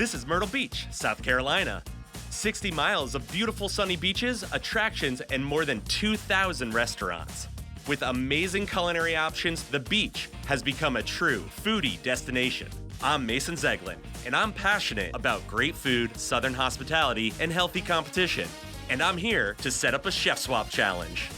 This is Myrtle Beach, South Carolina. 60 miles of beautiful sunny beaches, attractions, and more than 2,000 restaurants. With amazing culinary options, the beach has become a true foodie destination. I'm Mason Zeglen, and I'm passionate about great food, southern hospitality, and healthy competition. And I'm here to set up a chef swap challenge.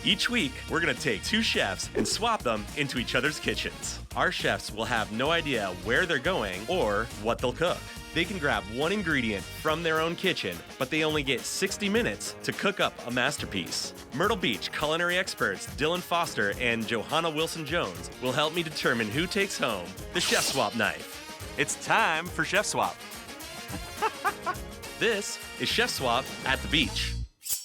Each week, we're gonna take 2 chefs and swap them into each other's kitchens. Our chefs will have no idea where they're going or what they'll cook. They can grab one ingredient from their own kitchen, but they only get 60 minutes to cook up a masterpiece. Myrtle Beach culinary experts Dylan Foster and Johanna Wilson-Jones will help me determine who takes home the Chef Swap knife. It's time for Chef Swap. This is Chef Swap at the beach.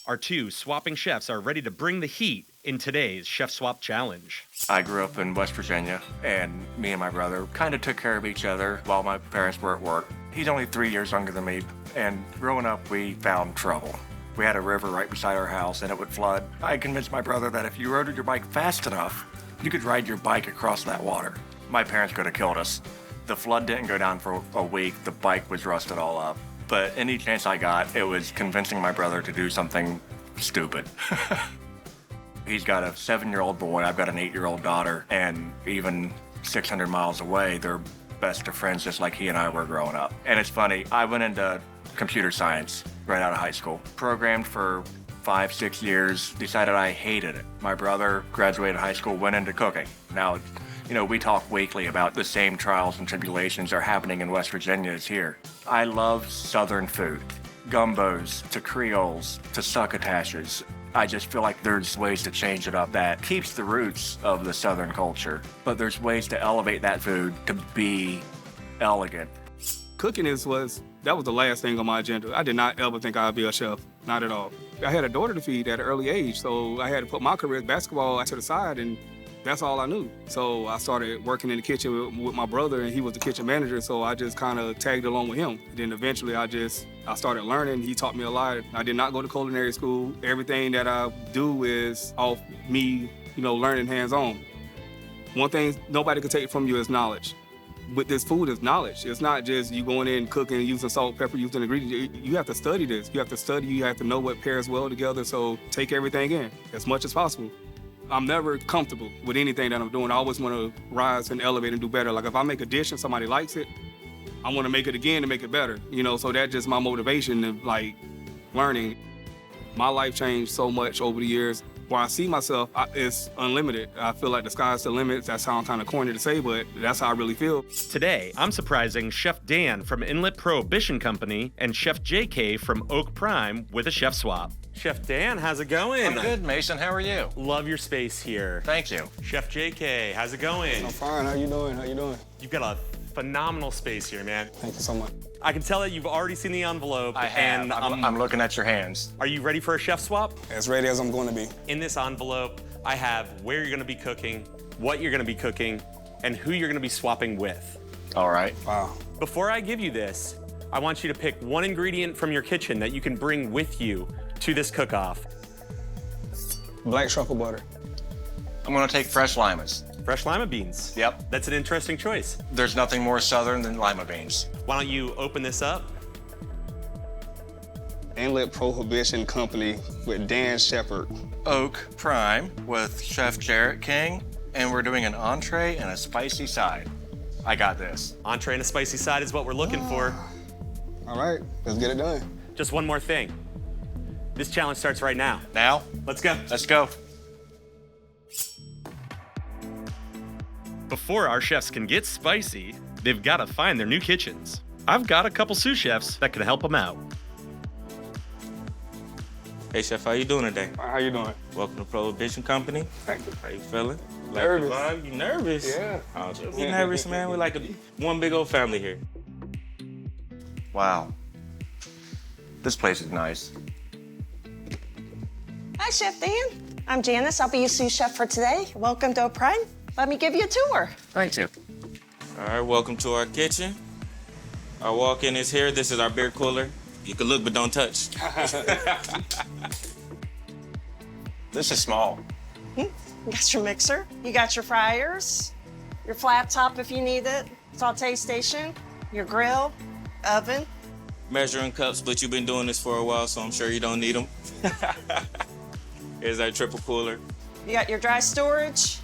Our 2 swapping chefs are ready to bring the heat in today's Chef Swap Challenge. I grew up in West Virginia, and me and my brother kind of took care of each other while my parents were at work. He's only 3 years younger than me, and growing up, we found trouble. We had a river right beside our house, and it would flood. I convinced my brother that if you rode your bike fast enough, you could ride your bike across that water. My parents could have killed us. The flood didn't go down for a week. The bike was rusted all up. But any chance I got, it was convincing my brother to do something stupid. He's got a 7-year-old boy, I've got an 8-year-old daughter, and even 600 miles away, they're best of friends just like he and I were growing up. And it's funny, I went into computer science right out of high school. Programmed for 5-6 years, decided I hated it. My brother graduated high school, went into cooking. Now, you know, we talk weekly about the same trials and tribulations are happening in West Virginia as here. I love Southern food. Gumbos, to Creoles, to succotashes. I just feel like there's ways to change it up that keeps the roots of the Southern culture, but there's ways to elevate that food to be elegant. Cooking was the last thing on my agenda. I did not ever think I'd be a chef, not at all. I had a daughter to feed at an early age, so I had to put my career basketball to the side, and that's all I knew. So I started working in the kitchen with my brother, and he was the kitchen manager, so I just kind of tagged along with him. And then eventually I started learning. He taught me a lot. I did not go to culinary school. Everything that I do is off me, learning hands-on. One thing nobody can take from you is knowledge. With this food is knowledge. It's not just you going in, cooking, using salt, pepper, using ingredients. You have to study this. You have to study, you have to know what pairs well together, so take everything in as much as possible. I'm never comfortable with anything that I'm doing. I always want to rise and elevate and do better. Like if I make a dish and somebody likes it, I want to make it again to make it better. So that's just my motivation of learning. My life changed so much over the years. Where I see myself, it's unlimited. I feel like the sky's the limit. That sounds kind of corny to say, but that's how I really feel. Today, I'm surprising Chef Dan from Inlet Prohibition Company and Chef JK from O.A.K Prime with a chef swap. Chef Dan, how's it going? I'm good, Mason. How are you? Love your space here. Thank you. Chef JK, how's it going? I'm fine. How you doing? You've got a phenomenal space here, man. Thank you so much. I can tell that you've already seen the envelope. I have. And I'm looking at your hands. Are you ready for a chef swap? As ready as I'm going to be. In this envelope, I have where you're gonna be cooking, what you're gonna be cooking, and who you're gonna be swapping with. All right. Wow. Before I give you this, I want you to pick one ingredient from your kitchen that you can bring with you to this cook-off. Black truffle butter. I'm gonna take fresh limas. Fresh lima beans. Yep. That's an interesting choice. There's nothing more Southern than lima beans. Why don't you open this up? Inlet Prohibition Company with Dan Sheppard. O.A.K Prime with Chef Jarrett King, and we're doing an entree and a spicy side. I got this. Entree and a spicy side is what we're looking for. All right, let's get it done. Just one more thing. This challenge starts right now. Now? Let's go. Let's go. Before our chefs can get spicy, they've got to find their new kitchens. I've got a couple sous chefs that can help them out. Hey, Chef, how you doing today? How you doing? Welcome to Prohibition Company. Thank you. How you feeling? Nervous. Like the vibe? You nervous? Yeah. Oh, don't be nervous, man. We're like one big old family here. Wow. This place is nice. Hi, Chef Dan. I'm Janice. I'll be your sous chef for today. Welcome to O.A.K Prime. Let me give you a tour. Thank you. All right, welcome to our kitchen. Our walk-in is here. This is our beer cooler. You can look, but don't touch. This is small. You got your mixer. You got your fryers, your flat top if you need it, saute station, your grill, oven. Measuring cups, but you've been doing this for a while, so I'm sure you don't need them. Here's our triple cooler. You got your dry storage.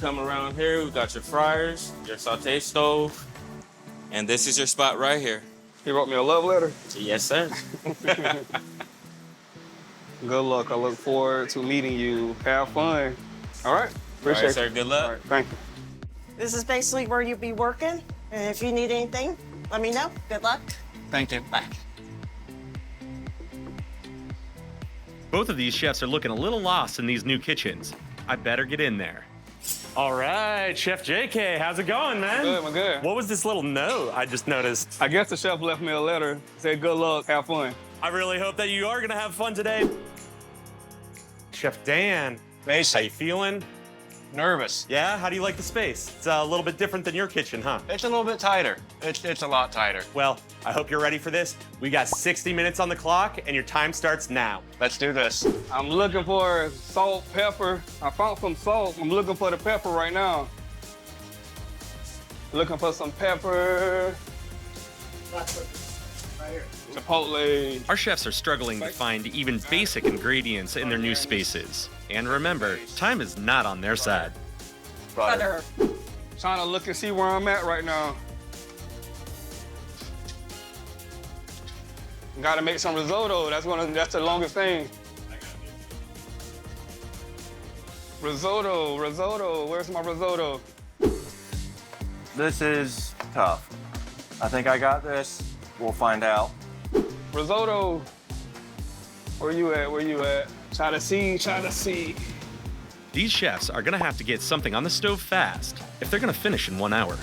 Come around here, we've got your fryers, your saute stove, and this is your spot right here. He wrote me a love letter. Yes, sir. Good luck. I look forward to meeting you. Have fun. All right. All Appreciate right, sir. Good luck. All right. Thank you. This is basically where you'll be working. And if you need anything, let me know. Good luck. Thank you. Bye. Both of these chefs are looking a little lost in these new kitchens. I better get in there. All right, Chef JK, how's it going, man? Good, I'm good. What was this little note I just noticed? I guess the chef left me a letter. Said good luck. Have fun. I really hope that you are gonna have fun today. Chef Dan, Mason. how you feeling? Nervous. Yeah, how do you like the space? It's a little bit different than your kitchen, huh? It's a little bit tighter. It's a lot tighter. Well, I hope you're ready for this. We got 60 minutes on the clock, and your time starts now. Let's do this. I'm looking for salt, pepper. I found some salt. I'm looking for the pepper right now. Looking for some pepper. Chipotle. Our chefs are struggling to find even basic ingredients in their new spaces. And remember, time is not on their side. Butter. Trying to look and see where I'm at right now. Gotta make some risotto. That's the longest thing. Risotto. Where's my risotto? This is tough. I think I got this. We'll find out. Risotto. Where you at? Try to see. These chefs are gonna have to get something on the stove fast if they're gonna finish in 1 hour.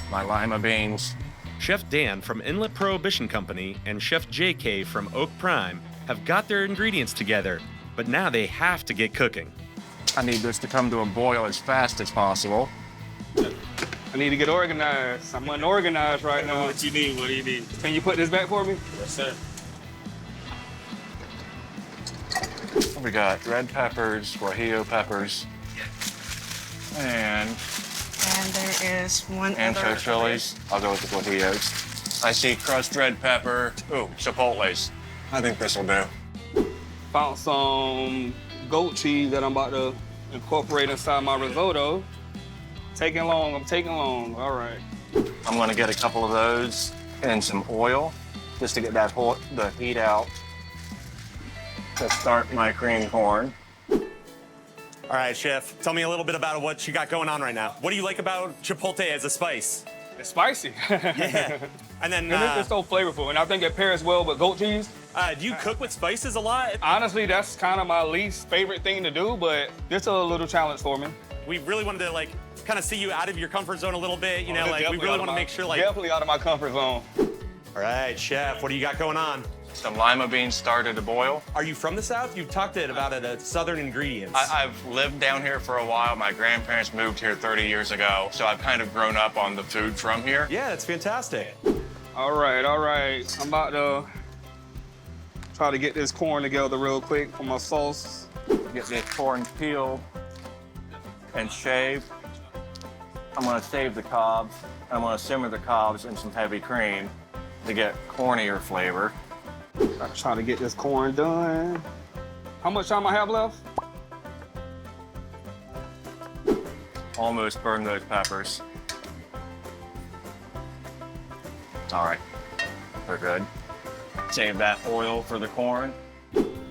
My lima beans. Chef Dan from Inlet Prohibition Company and Chef JK from Oak Prime have got their ingredients together, but now they have to get cooking. I need this to come to a boil as fast as possible. I need to get organized. I'm unorganized right now. What you need? What do you need? Can you put this back for me? Yes, sir. We got red peppers, guajillo peppers, and there is one ancho other. chilies. I'll go with the guajillos. I see crushed red pepper. Ooh, chipotles. I think this will do. Found some goat cheese that I'm about to incorporate inside my risotto. I'm taking long. All right. I'm gonna get a couple of those and some oil just to get the heat out to start my cream corn. All right, Chef, tell me a little bit about what you got going on right now. What do you like about chipotle as a spice? It's spicy. Yeah. And then, And it's so flavorful, and I think it pairs well with goat cheese. do you cook with spices a lot? Honestly, that's kind of my least favorite thing to do, but this is a little challenge for me. We really wanted to kind of see you out of your comfort zone a little bit. You know, we really want to make sure Definitely out of my comfort zone. All right, Chef, what do you got going on? Some lima beans started to boil. Are you from the South? You've talked about it, Southern ingredients. I've lived down here for a while. My grandparents moved here 30 years ago, so I've kind of grown up on the food from here. Yeah, that's fantastic. All right. I'm about to try to get this corn together real quick for my sauce. Get this corn peeled and shaved. I'm gonna save the cobs. I'm gonna simmer the cobs in some heavy cream to get cornier flavor. I'm trying to get this corn done. How much time I have left? Almost burn those peppers. All right, they're good. Save that oil for the corn.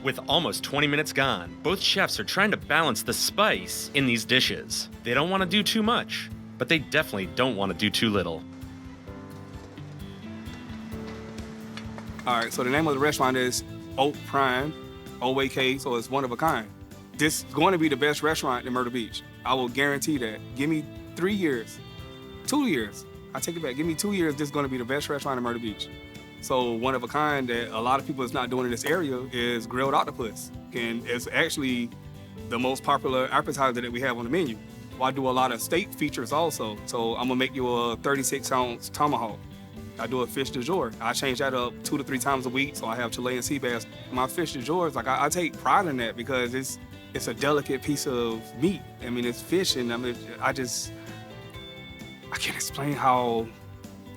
With almost 20 minutes gone, both chefs are trying to balance the spice in these dishes. They don't want to do too much, but they definitely don't want to do too little. All right, so the name of the restaurant is Oak Prime, O.A.K, so it's one of a kind. This is going to be the best restaurant in Myrtle Beach. I will guarantee that. Give me 3 years, 2 years. I take it back. Give me 2 years, this is going to be the best restaurant in Myrtle Beach. So one of a kind that a lot of people is not doing in this area is grilled octopus. And it's actually the most popular appetizer that we have on the menu. Well, I do a lot of steak features also. So I'm gonna make you a 36-ounce tomahawk. I do a fish du jour. I change that up 2 to 3 times a week, so I have Chilean sea bass. My fish du jour is I take pride in that because it's a delicate piece of meat. I mean, it's fish, and I mean, I can't explain how,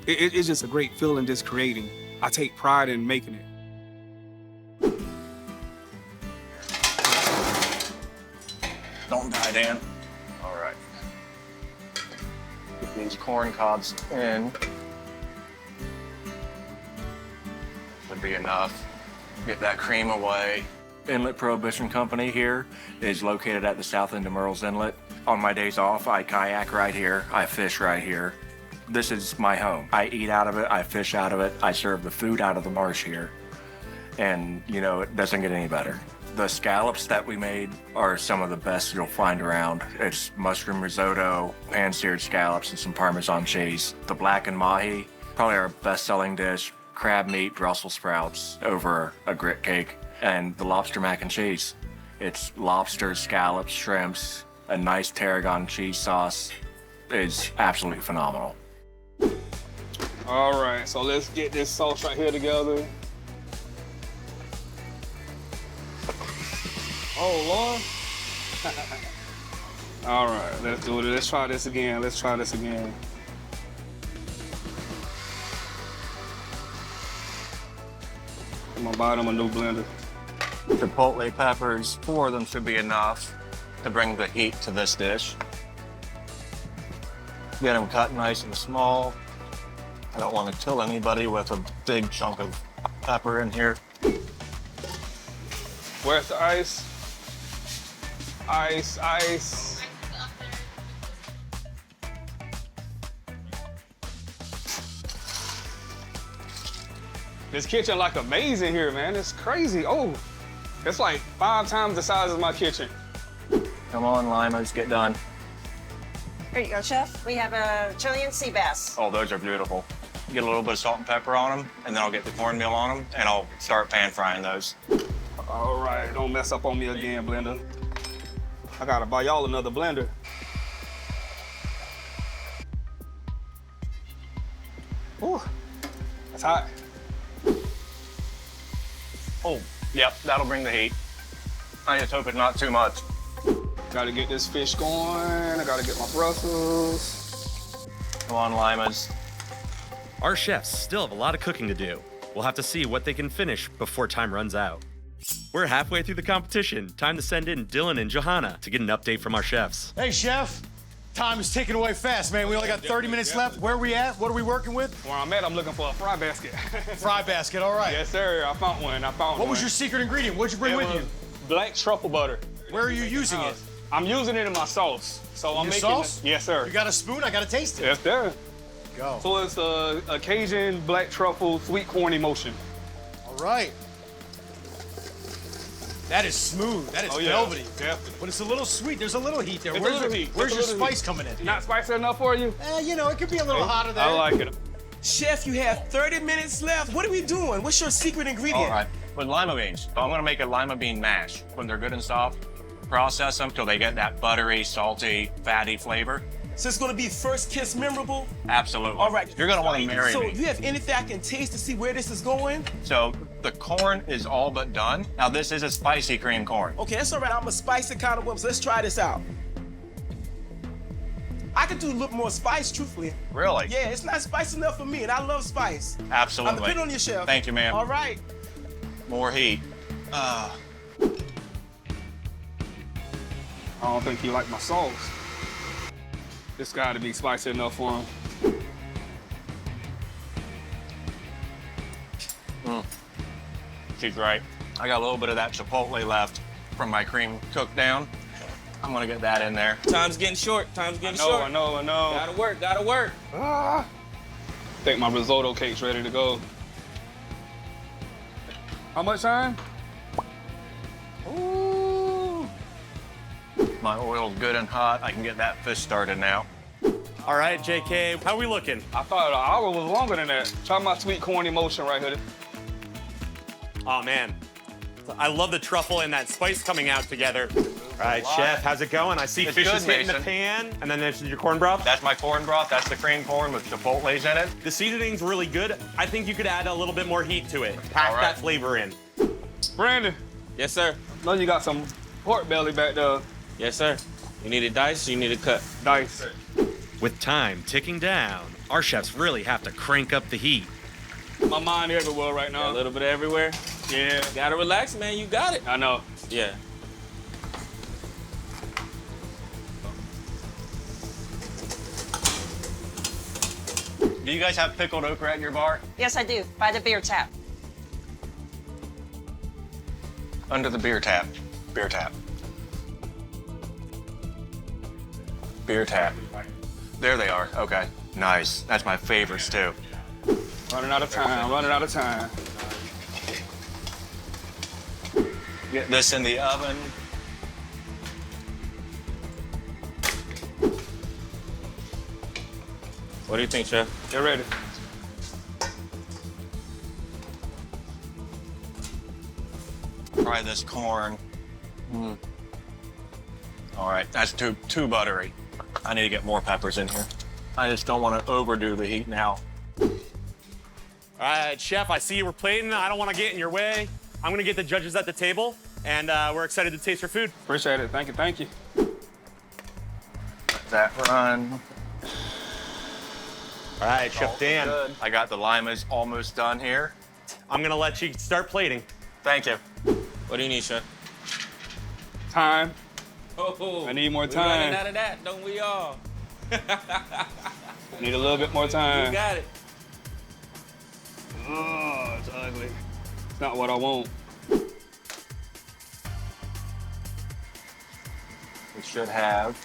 it's just a great feeling just creating. I take pride in making it. Don't die, Dan. All right. Get these corn cobs in. Should be enough. Get that cream away. Inlet Prohibition Company here is located at the south end of Murrells Inlet. On my days off, I kayak right here. I fish right here. This is my home. I eat out of it. I fish out of it. I serve the food out of the marsh here. And, you know, it doesn't get any better. The scallops that we made are some of the best you'll find around. It's mushroom risotto, pan-seared scallops, and some Parmesan cheese. The blackened mahi, probably our best-selling dish. Crab meat, Brussels sprouts over a grit cake. And the lobster mac and cheese. It's lobster, scallops, shrimps, a nice tarragon cheese sauce. It's absolutely phenomenal. All right, so let's get this sauce right here together. Oh, Lord. All right, let's do it. Let's try this again. Let's try this again. I'm gonna buy them a new blender. Chipotle peppers, 4 of them should be enough to bring the heat to this dish. Get them cut nice and small. I don't want to kill anybody with a big chunk of pepper in here. Where's the ice? Ice, ice. This kitchen like amazing here, man. It's crazy. Oh, it's like 5 times the size of my kitchen. Come on, Limas, get done. Here you go, Chef. We have a Chilean sea bass. Oh, those are beautiful. Get a little bit of salt and pepper on them, and then I'll get the cornmeal on them, and I'll start pan frying those. All right, don't mess up on me again, blender. I gotta buy y'all another blender. Ooh, that's hot. Oh, yep, that'll bring the heat. I just hope it's not too much. Gotta get this fish going. I gotta get my Brussels. Come on, Limas. Our chefs still have a lot of cooking to do. We'll have to see what they can finish before time runs out. We're halfway through the competition. Time to send in Dylan and Johanna to get an update from our chefs. Hey, Chef. Time is ticking away fast, man. We only got 30 minutes left. Where are we at? What are we working with? Where I'm at, I'm looking for a fry basket. Fry basket, all right. Yes, sir. I found one. What was your secret ingredient? What'd you bring with you? Black truffle butter. Where are you using it? I'm using it in my sauce. So I'm Your making sauce? Yes, sir. You got a spoon? I gotta taste it. Yes, sir. Go. So it's a Cajun black truffle sweet corn emulsion. All right. That is smooth. That is velvety. Yeah. But it's a little sweet. There's a little heat there. It's a little heat. Where's It's a your little spice heat. coming in? Not spicy enough for you? You know, it could be a little hotter there. I like it. Chef, you have 30 minutes left. What are we doing? What's your secret ingredient? All right, with lima beans. So I'm gonna make a lima bean mash. When they're good and soft, process them till they get that buttery, salty, fatty flavor. So it's gonna be first kiss memorable? Absolutely. All right. You're gonna wanna marry So me. do you have anything I can taste to see where this is going? So the corn is all but done. Now this is a spicy cream corn. Okay, that's all right. I'm a spicy kind of woman, so let's try this out. I could do a little more spice, truthfully. Really? Yeah, it's not spicy enough for me, and I love spice. Absolutely. I'm depending on you, Chef. Thank you, ma'am. All right. More heat. I don't think he liked my sauce. This gotta be spicy enough for him. She's right. I got a little bit of that chipotle left from my cream cooked down. I'm gonna get that in there. Time's getting short. Time's getting short. I know. Gotta work, gotta work. I think my risotto cake's ready to go. How much time? Ooh. My oil's good and hot. I can get that fish started now. All right, JK, how we looking? I thought an hour was longer than that. Try my sweet corn emulsion right here. Oh, man. I love the truffle and that spice coming out together. All right, Chef, how's it going? I see It's fish good, is hitting the Mason. pan, and then there's your corn broth. That's my corn broth. That's the cream corn with chipotles in it. The seasoning's really good. I think you could add a little bit more heat to it. Pack All right. that flavor in. Brandon, Yes, sir. I know you got some pork belly back there. Yes, sir. You need it diced, you need it cut. Dice. With time ticking down, our chefs really have to crank up the heat. My mind everywhere right now. A little bit everywhere. Yeah. Gotta relax, man. You got it. I know. Yeah. Do you guys have pickled okra at your bar? Yes, I do, by the beer tap. Under the beer tap. Beer tap. Beer tap. There they are. Okay. Nice. That's my favorites too. Running out of time, running out of time. Get this in the oven. What do you think, Chef? Get ready. Try this corn. All right, that's too buttery. I need to get more peppers in here. I just don't want to overdo the heat now. All right, Chef, I see you were plating. I don't want to get in your way. I'm going to get the judges at the table, and we're excited to taste your food. Appreciate it. Thank you, thank you. Let that run. All right, Chef Dan, Good. I got the limas almost done here. I'm going to let you start plating. Thank you. What do you need, Chef? Time. Oh, I need more we're time. running out of that, don't we all? I need a little bit more You time. got it. Oh, it's ugly. It's not what I want. We should have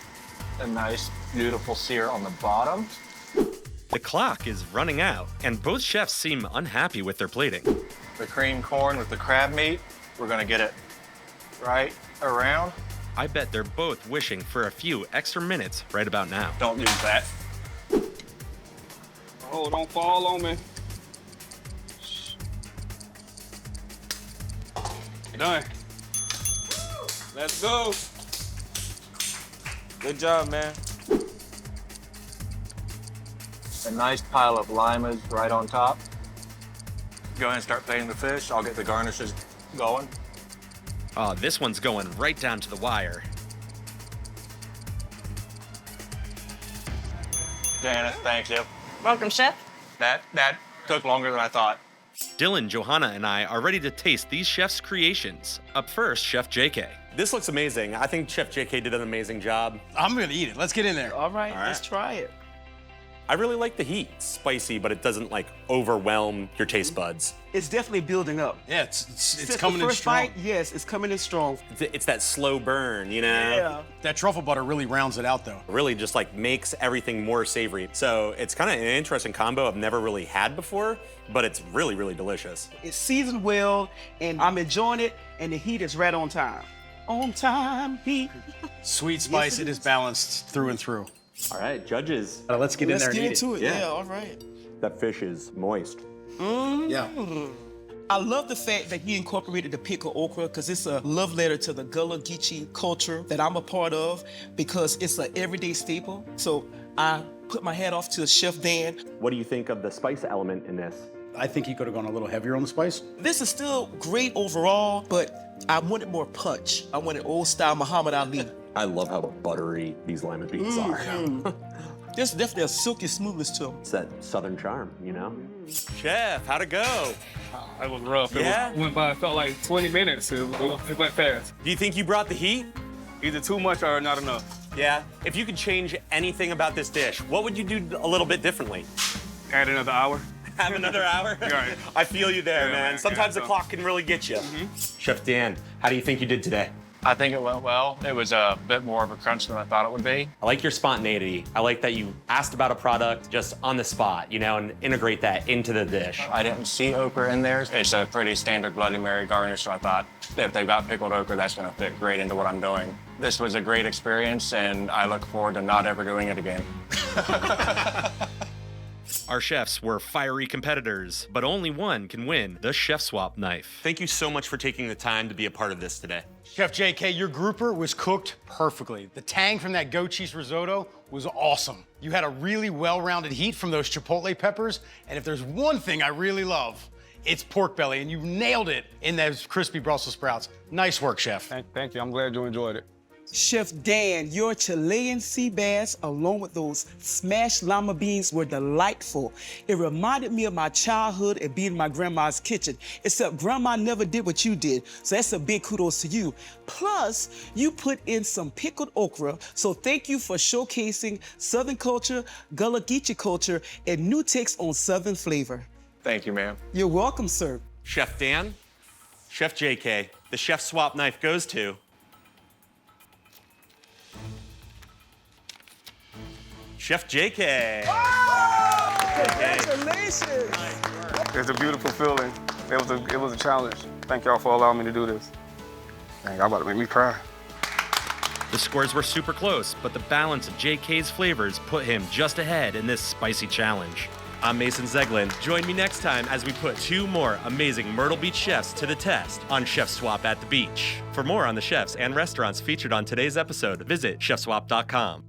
a nice, beautiful sear on the bottom. The clock is running out, and both chefs seem unhappy with their plating. The cream corn with the crab meat, we're gonna get it right around. I bet they're both wishing for a few extra minutes right about now. Don't use that. Oh, don't fall on me. Done. Let's go. Good job, man. A nice pile of limas right on top. Go ahead and start plating the fish. I'll get the garnishes going. Oh, this one's going right down to the wire. Janice, thank you. Welcome, Chef. That took longer than I thought. Dylan, Johanna, and I are ready to taste these chefs' creations. Up first, Chef JK. This looks amazing. I think Chef JK did an amazing job. I'm gonna eat it. Let's get in there. All right, let's try it. I really like the heat. It's spicy, but it doesn't like overwhelm your taste buds. It's definitely building up. Yeah, it's Since coming the in first strong. bite, yes, it's coming in strong. It's that slow burn, you know? Yeah. That truffle butter really rounds it out, though. Really just like makes everything more savory. So it's kind of an interesting combo I've never really had before, but it's really, really delicious. It's seasoned well, and I'm enjoying it, and the heat is right on time. On time heat. Sweet spice, Yes, it it is is. balanced through and through. All right, judges. Let's get Let's in there get and eat into it. it. Yeah, all right. That fish is moist. Yeah. I love the fact that he incorporated the pickled okra because it's a love letter to the Gullah Geechee culture that I'm a part of because it's an everyday staple. So I put my hat off to Chef Dan. What do you think of the spice element in this? I think he could have gone a little heavier on the spice. This is still great overall, but I wanted more punch. I wanted old style Muhammad Ali. I love how buttery these lima beans are. There's definitely a silky smoothness to them. It's that southern charm, you know? Chef, how'd it go? It was rough. Yeah? Went by, it felt like 20 minutes. It went fast. Do you think you brought the heat? Either too much or not enough. Yeah. If you could change anything about this dish, what would you do a little bit differently? Add another hour. Have another hour? Right. I feel you there, Yeah, man. man. Sometimes Yeah, the so- clock can really get you. Chef Dan, how do you think you did today? I think it went well. It was a bit more of a crunch than I thought it would be. I like your spontaneity. I like that you asked about a product just on the spot, you know, and integrate that into the dish. I didn't see okra in there. It's a pretty standard Bloody Mary garnish, so I thought if they've got pickled okra, that's gonna fit great into what I'm doing. This was a great experience, and I look forward to not ever doing it again. Our chefs were fiery competitors, but only one can win the Chef Swap knife. Thank you so much for taking the time to be a part of this today. Chef JK, your grouper was cooked perfectly. The tang from that goat cheese risotto was awesome. You had a really well-rounded heat from those chipotle peppers, and if there's one thing I really love, it's pork belly, and you nailed it in those crispy Brussels sprouts. Nice work, Chef. Thank you. I'm glad you enjoyed it. Chef Dan, your Chilean sea bass along with those smashed lima beans were delightful. It reminded me of my childhood and being in my grandma's kitchen, except grandma never did what you did, so that's a big kudos to you. Plus, you put in some pickled okra, so thank you for showcasing Southern culture, Gullah Geechee culture, and new takes on Southern flavor. Thank you, ma'am. You're welcome, sir. Chef Dan, Chef JK, the chef swap knife goes to Chef JK. Congratulations. It's a beautiful feeling. It was a challenge. Thank y'all for allowing me to do this. Dang, y'all about to make me cry. The scores were super close, but the balance of JK's flavors put him just ahead in this spicy challenge. I'm Mason Zeglen. Join me next time as we put 2 more amazing Myrtle Beach chefs to the test on Chef Swap at the Beach. For more on the chefs and restaurants featured on today's episode, visit chefswap.com.